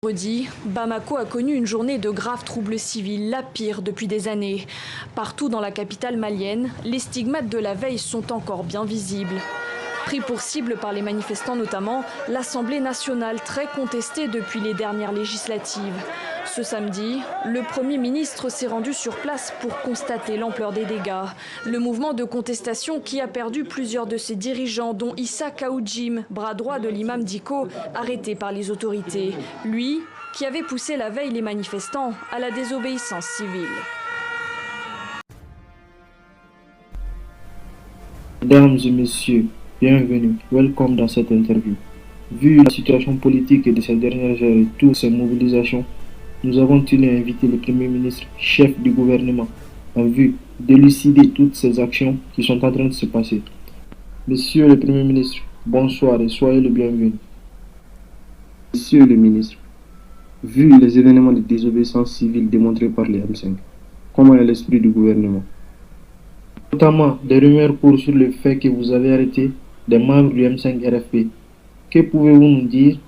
Vendredi, Bamako a connu une journée de graves troubles civils, la pire depuis des années. Partout dans la capitale malienne, les stigmates de la veille sont encore bien visibles. Pris pour cible par les manifestants notamment, l'Assemblée nationale très contestée depuis les dernières législatives. Ce samedi, le Premier ministre s'est rendu sur place pour constater l'ampleur des dégâts. Le mouvement de contestation qui a perdu plusieurs de ses dirigeants, dont Issa Kaoudjim, bras droit de l'imam Diko, arrêté par les autorités. Lui, qui avait poussé la veille les manifestants à la désobéissance civile. Mesdames et messieurs, bienvenue, welcome dans cette interview. Vu la situation politique de ces dernières heures et toutes ces mobilisations, nous avons tenu à inviter le Premier ministre, chef du gouvernement, en vue d'élucider toutes ces actions qui sont en train de se passer. Monsieur le Premier ministre, bonsoir et soyez le bienvenu. Monsieur le ministre, vu les événements de désobéissance civile démontrés par les M5, comment est l'esprit du gouvernement? Notamment des rumeurs courent sur le fait que vous avez arrêté des membres du M5 RFP. Que pouvez-vous nous dire?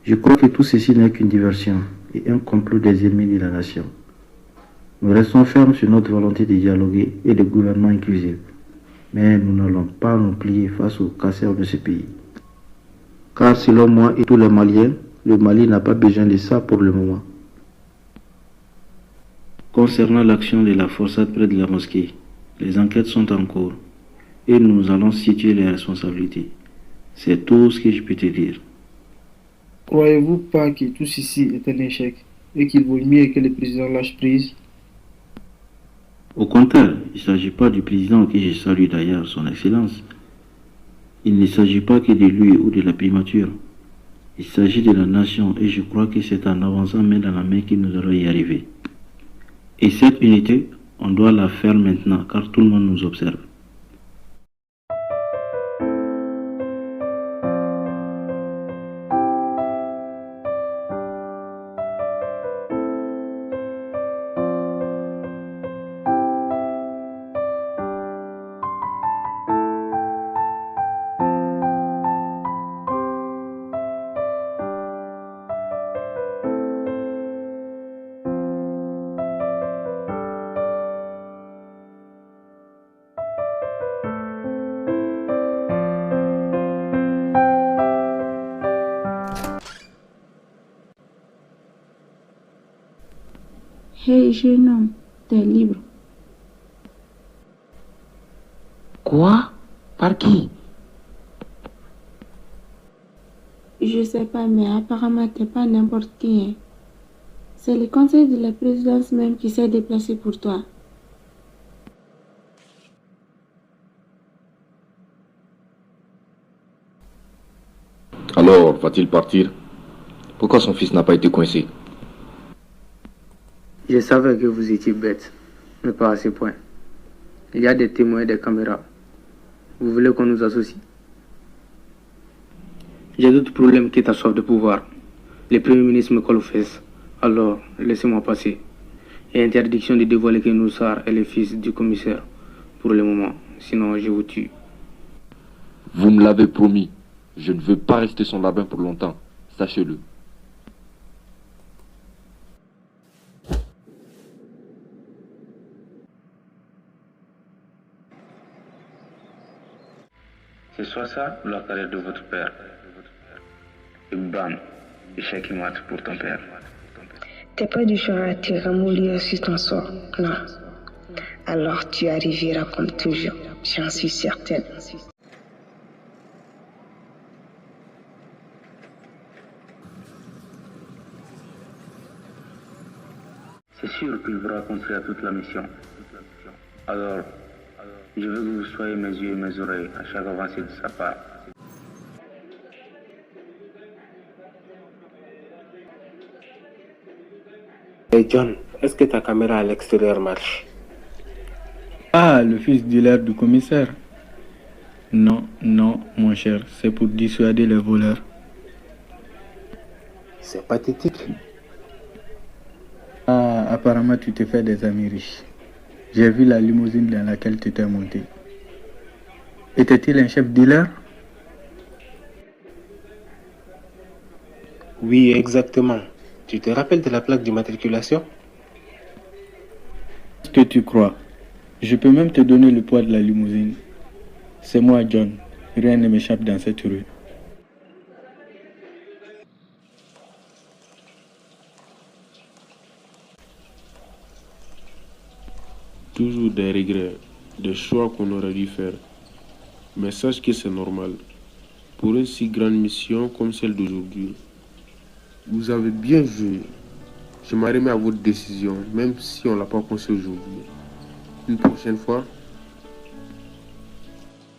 Je crois que tout ceci n'est qu'une diversion et un complot des ennemis de la nation. Nous restons fermes sur notre volonté de dialoguer et de gouvernement inclusif. Mais nous n'allons pas nous plier face aux casseurs de ce pays. Car selon moi et tous les Maliens, le Mali n'a pas besoin de ça pour le moment. Concernant l'action de la forçade près de la mosquée, les enquêtes sont en cours et nous allons situer les responsabilités. C'est tout ce que je peux te dire. Croyez-vous pas que tout ceci est un échec et qu'il vaut mieux que le président lâche prise? Au contraire, il ne s'agit pas du président que je salue d'ailleurs, son excellence. Il ne s'agit pas que de lui ou de la primature. Il s'agit de la nation et je crois que c'est en avançant main dans la main que nous allons y arriver. Et cette unité, on doit la faire maintenant car tout le monde nous observe. Hey jeune homme, t'es libre. Quoi? Par qui? Je sais pas, mais apparemment t'es pas n'importe qui. Hein. C'est le conseil de la présidence même qui s'est déplacé pour toi. Alors, va-t-il partir? Pourquoi son fils n'a pas été coincé? Je savais que vous étiez bête, mais pas à ce point. Il y a des témoins et des caméras. Vous voulez qu'on nous associe? J'ai d'autres problèmes que ta soif de pouvoir. Le Premier ministre me colle aux fesses. Alors, laissez-moi passer. Et interdiction de dévoiler que Noussar est le fils du commissaire. Pour le moment, sinon je vous tue. Vous me l'avez promis. Je ne veux pas rester son rabbin pour longtemps. Sachez-le. C'est soit ça ou la carrière de votre père. Et bam, échec et mat pour ton père. T'es pas du genre à te ramollir sur ton sort, non. Alors tu arriveras comme toujours, j'en suis certaine. C'est sûr qu'il vous racontera toute la mission. Alors, je veux que vous soyez mes yeux et mes oreilles à chaque avancée de sa part. Hey John, est-ce que ta caméra à l'extérieur marche? Ah, le fils dealer du commissaire. Non, non, mon cher, c'est pour dissuader les voleurs. C'est pathétique. Ah, apparemment tu te fais des amis riches. J'ai vu la limousine dans laquelle tu t'es monté. Était-il un chef dealer? Oui, exactement. Tu te rappelles de la plaque d'immatriculation? Qu'est-ce que tu crois? Je peux même te donner le poids de la limousine. C'est moi, John. Rien ne m'échappe dans cette rue. Toujours des regrets, des choix qu'on aurait dû faire. Mais sache que c'est normal. Pour une si grande mission comme celle d'aujourd'hui, vous avez bien joué. Je m'en remets à votre décision, même si on ne l'a pas pensé aujourd'hui. Une prochaine fois.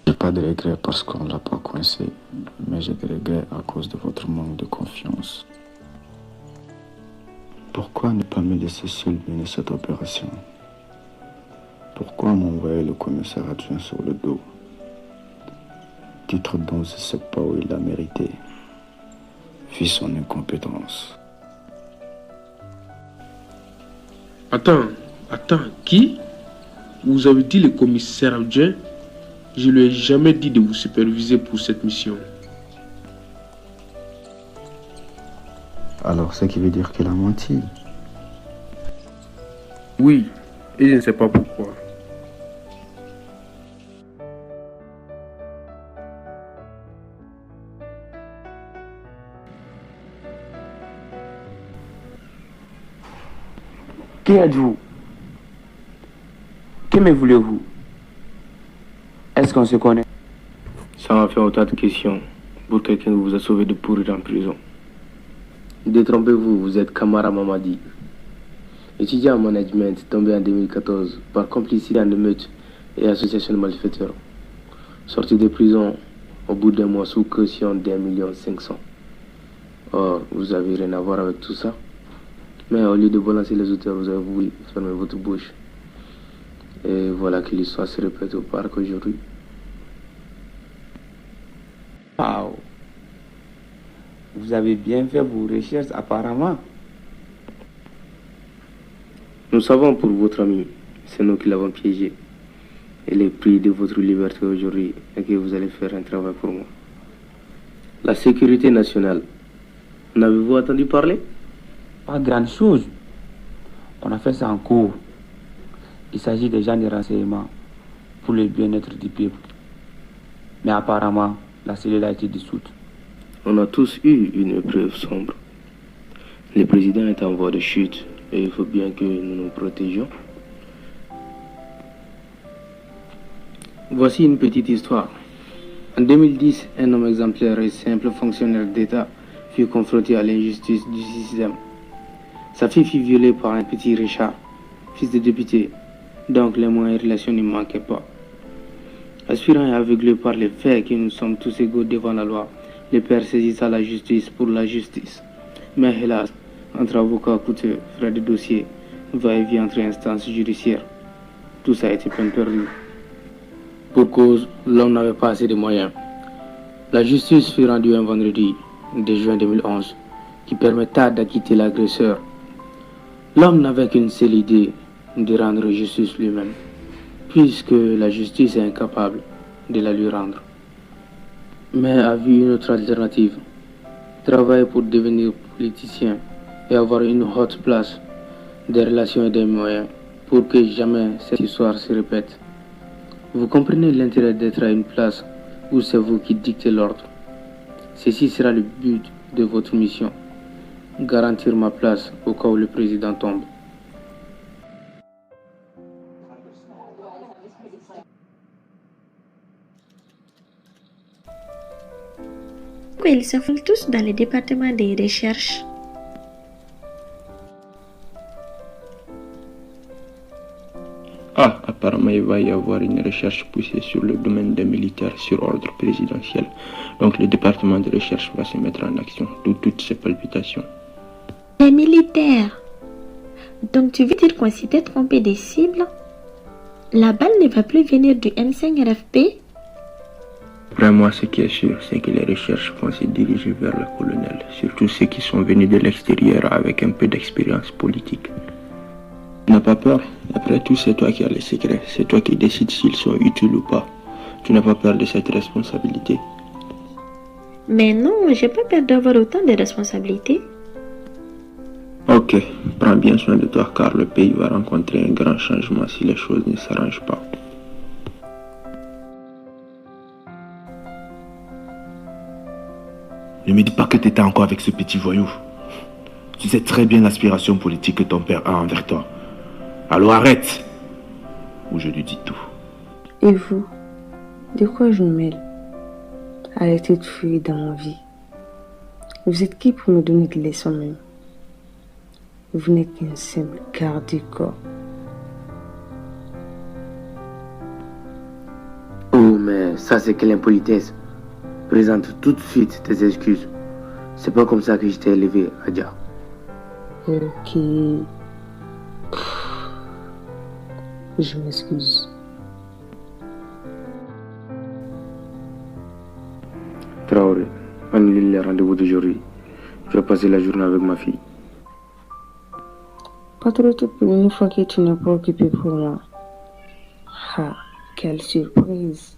J'ai pas de regrets parce qu'on ne l'a pas coincé, mais j'ai des regrets à cause de votre manque de confiance. Pourquoi ne pas me laisser seul mener cette opération? Pourquoi m'envoyer le commissaire adjoint sur le dos? Titre dont je ne sais pas où il l'a mérité, vu son incompétence. Attends, qui? Vous avez dit le commissaire adjoint? Je lui ai jamais dit de vous superviser pour cette mission. Alors, ce qui veut dire qu'il a menti? Oui, et je ne sais pas pourquoi. Qui êtes-vous? Que me voulez-vous? Est-ce qu'on se connaît? Ça m'a fait autant de questions pour quelqu'un qui vous a sauvé de pourrir en prison. Détrompez-vous, vous êtes Kamara Mamadi, étudiant en management tombé en 2014 par complicité en émeute et association de malfaiteurs. Sorti de prison au bout d'un mois sous caution d'1,5 million. Or, vous avez rien à voir avec tout ça. Mais au lieu de balancer les auteurs, vous avez voulu fermer votre bouche. Et voilà que l'histoire se répète au parc aujourd'hui. Wow. Vous avez bien fait vos recherches apparemment. Nous savons pour votre ami, c'est nous qui l'avons piégé. Et le prix de votre liberté aujourd'hui est que vous allez faire un travail pour moi. La sécurité nationale. En avez-vous entendu parler? Pas grande chose. On a fait ça en cours. Il s'agit des gens de renseignement pour le bien-être du peuple. Mais apparemment, la cellule a été dissoute. On a tous eu une épreuve sombre. Le président est en voie de chute et il faut bien que nous nous protégions. Voici une petite histoire. En 2010, un homme exemplaire et simple fonctionnaire d'État fut confronté à l'injustice du système. Sa fille fut violée par un petit Richard, fils de député, donc les moyens et relations ne manquaient pas. Aspirant et aveuglé par les faits que nous sommes tous égaux devant la loi, le père saisissa la justice pour la justice. Mais hélas, entre avocats coûteux, frais de dossier, va-et-vient entre instances judiciaires, tout ça a été peine perdue. Pour cause, l'homme n'avait pas assez de moyens. La justice fut rendue un vendredi de juin 2011 qui permetta d'acquitter l'agresseur. L'homme n'avait qu'une seule idée, de rendre justice lui-même, puisque la justice est incapable de la lui rendre. Mais a vu une autre alternative, travailler pour devenir politicien et avoir une haute place, des relations et des moyens, pour que jamais cette histoire se répète. Vous comprenez l'intérêt d'être à une place où c'est vous qui dictez l'ordre. Ceci sera le but de votre mission. Garantir ma place au cas où le président tombe. Pourquoi ils se font tous dans le département des recherches? Ah, apparemment, il va y avoir une recherche poussée sur le domaine des militaires sur ordre présidentiel. Donc, le département de recherche va se mettre en action, d'où toutes ces palpitations. Les militaires. Donc, tu veux dire qu'on s'était trompé des cibles? La balle ne va plus venir du M5 RFP? Vraiment, ce qui est sûr, c'est que les recherches vont se diriger vers le colonel, surtout ceux qui sont venus de l'extérieur avec un peu d'expérience politique. N'as pas peur. Après tout, c'est toi qui as les secrets. C'est toi qui décides s'ils sont utiles ou pas. Tu n'as pas peur de cette responsabilité. Mais non, j'ai pas peur d'avoir autant de responsabilités. Ok, prends bien soin de toi car le pays va rencontrer un grand changement si les choses ne s'arrangent pas. Ne me dis pas que tu étais encore avec ce petit voyou. Tu sais très bien l'aspiration politique que ton père a envers toi. Alors arrête, ou je lui dis tout. Et vous, de quoi je me mêle? Arrêtez de fuir dans ma vie. Vous êtes qui pour me donner des leçons même? Vous n'êtes qu'un simple garde du corps. Oh, mais ça c'est quelle impolitesse. Présente tout de suite tes excuses. C'est pas comme ça que je t'ai élevé, Adja. Ok. Je m'excuse. Traoré, annule les rendez-vous d'aujourd'hui. Je vais passer la journée avec ma fille. Pas trop tôt pour une fois que tu n'es pas occupé pour moi. Ah, quelle surprise.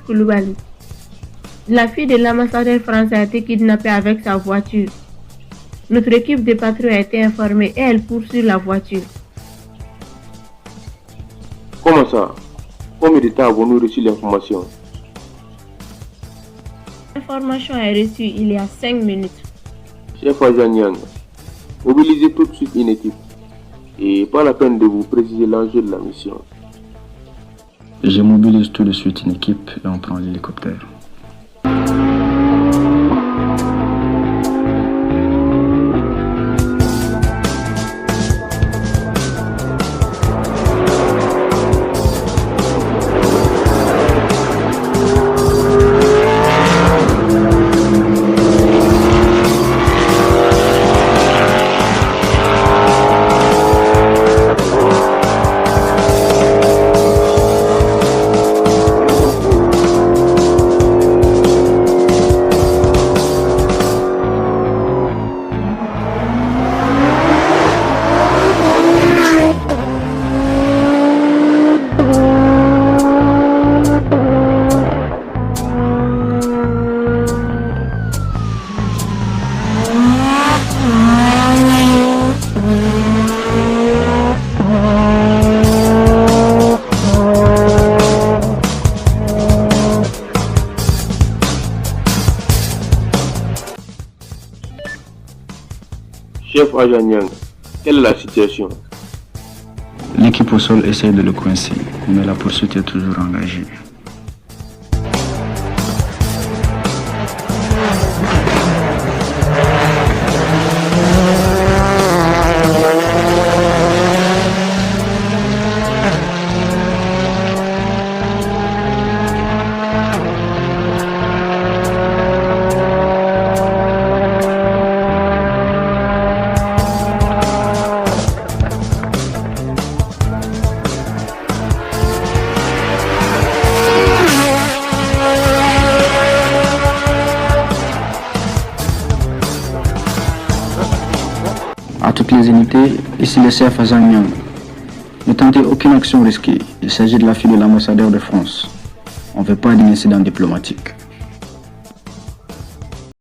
Koulibaly. La fille de l'ambassadeur français a été kidnappée avec sa voiture. Notre équipe de patrouille a été informée et elle poursuit la voiture. Comment ça? Combien de temps avons-nous reçu l'information? L'information est reçue il y a 5 minutes. Chef Agent Nyang, mobilisez tout de suite une équipe. Et pas la peine de vous préciser l'enjeu de la mission. Je mobilise tout de suite une équipe et on prend l'hélicoptère. Chef Agent Nyang, quelle est la situation? L'équipe au sol essaie de le coincer, mais la poursuite est toujours engagée. À toutes les unités, ici le chef Agent Nyang. Ne tentez aucune action risquée. Il s'agit de la fille de l'ambassadeur de France. On ne veut pas d'incident diplomatique.